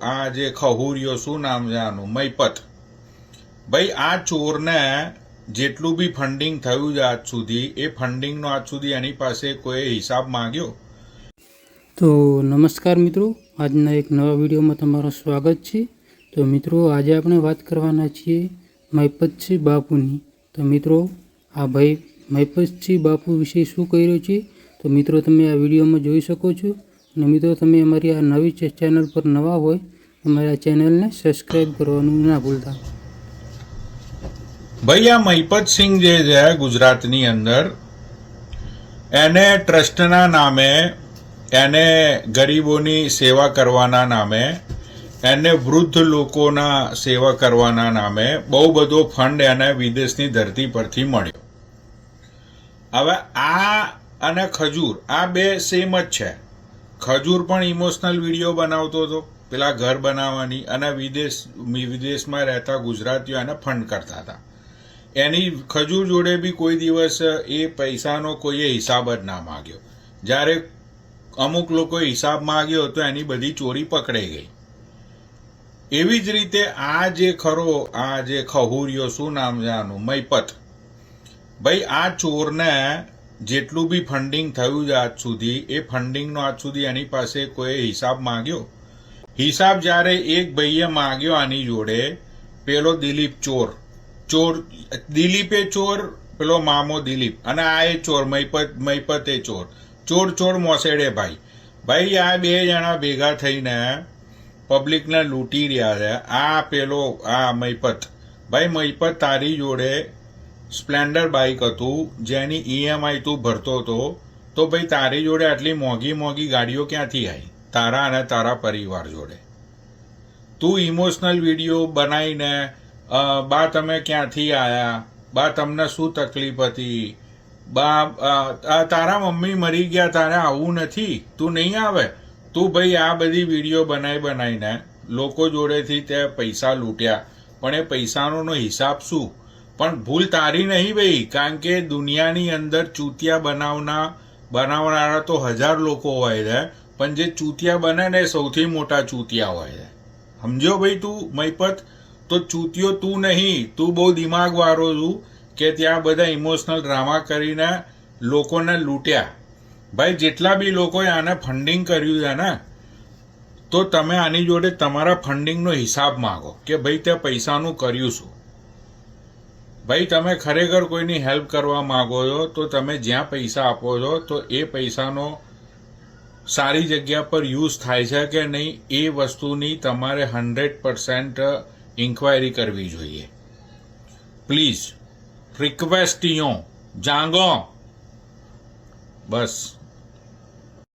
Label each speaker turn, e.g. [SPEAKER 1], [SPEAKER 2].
[SPEAKER 1] આ જે ખહુરિયો શું નામ છે આનું મૈપત, ભાઈ આ ચોરને જેટલું બી ફંડિંગ થયું છે આજ સુધી, એ ફંડિંગનો આજ સુધી એની પાસે કોઈ હિસાબ માંગ્યો?
[SPEAKER 2] તો નમસ્કાર મિત્રો, આજના એક નવા વિડીયોમાં તમારું સ્વાગત છે। તો મિત્રો આજે આપણે વાત કરવાના છીએ મૈપતસિંહ બાપુની। તો મિત્રો આ ભાઈ મૈપતસિંહ બાપુ વિશે શું કર્યું છે તો મિત્રો તમે આ વિડીયોમાં જોઈ શકો છો। અને મિત્રો તમે અમારી આ નવી ચેનલ પર નવા હોય અમારી આ ચેનલને સબસ્ક્રાઈબ કરવાનું ના ભૂલતા।
[SPEAKER 1] ભાઈ આ મૈપતસિંહ જે છે ગુજરાતની અંદર, એને ટ્રસ્ટના નામે, એને ગરીબોની સેવા કરવાના નામે, એને વૃદ્ધ લોકોના સેવા કરવાના નામે બહુ બધો ફંડ એને વિદેશની ધરતી પરથી મળ્યો। હવે આ અને ખજૂર આ બે સેમ જ છે। ખજૂર પણ ઇમોશનલ વિડીયો બનાવતો હતો પેલા ઘર બનાવવાની, અને વિદેશમાં રહેતા ગુજરાતીઓ એને ફંડ કરતા હતા। એની ખજૂર જોડે બી કોઈ દિવસ એ પૈસાનો કોઈએ હિસાબ જ ના માગ્યો। જ્યારે અમુક લોકો હિસાબ માગ્યો તો એની બધી ચોરી પકડાઈ ગઈ। એવી જ રીતે આ જે ખરો, આ જે ખહુરિયો શું નામ છે આનું મૈપત, ભાઈ આ ચોરને જેટલું બી ફંડિંગ થયું છે આજ સુધી, એ ફંડિંગનો આજ સુધી એની પાસે કોઈ હિસાબ માંગ્યો? હિસાબ જ્યારે એક ભાઈએ માંગ્યો આની જોડે, પેલો દિલીપ ચોર, દિલીપે ચોર, પેલો મામો દિલીપ, અને આ એ ચોર મૈપતે ચોર મોસેડે ભાઈ આ બે જણા ભેગા થઈને પબ્લિકને લૂંટી રહ્યા છે। આ પેલો આ મૈપત, ભાઈ મૈપત તારી જોડે સ્પ્લેન્ડર બાઇક હતું જેની EMI તું ભરતો હતો, તો ભાઈ તારી જોડે આટલી મોંઘી ગાડીઓ ક્યાંથી આવી તારા અને તારા પરિવાર જોડે? તું ઇમોશનલ વિડીયો બનાવીને બા તમે ક્યાંથી આવ્યા, બા તમને શું તકલીફ હતી, બા તારા મમ્મી મરી ગયા, તારે આવું નથી, તું નહીં આવે, તું ભાઈ આ બધી વિડીયો બનાવીને લોકો જોડેથી તે પૈસા લૂંટ્યા। પણ એ પૈસાનો હિસાબ શું? પણ ભૂલ તારી નહીં ભાઈ, કારણ કે દુનિયાની અંદર ચૂતિયા બનાવનારા તો 1000 લોકો હોય છે, પણ જે ચૂતિયા બને ને એ સૌથી મોટા ચૂતિયા હોય છે। સમજો ભાઈ તું મૈપત? તો ચૂતિયો તું નહીં, તું બહુ દિમાગવાળો છું કે ત્યાં બધા ઇમોશનલ ડ્રામા કરીને લોકોને લૂંટ્યા। ભાઈ જેટલા બી લોકોએ આને ફંડિંગ કર્યું છે ને, તો તમે આની જોડે તમારા ફંડિંગનો હિસાબ માંગો કે ભાઈ તે પૈસાનું કર્યું શું? ભાઈ તમે ખરેખર કોઈની હેલ્પ કરવા માંગો છો તો તમે જ્યાં પૈસા આપો છો તો એ પૈસાનો સારી જગ્યા પર યુઝ થાય છે કે નહીં, એ વસ્તુની તમારે 100% ઇન્ક્વાયરી કરવી જોઈએ। પ્લીઝ રિક્વેસ્ટ જાગો, બસ।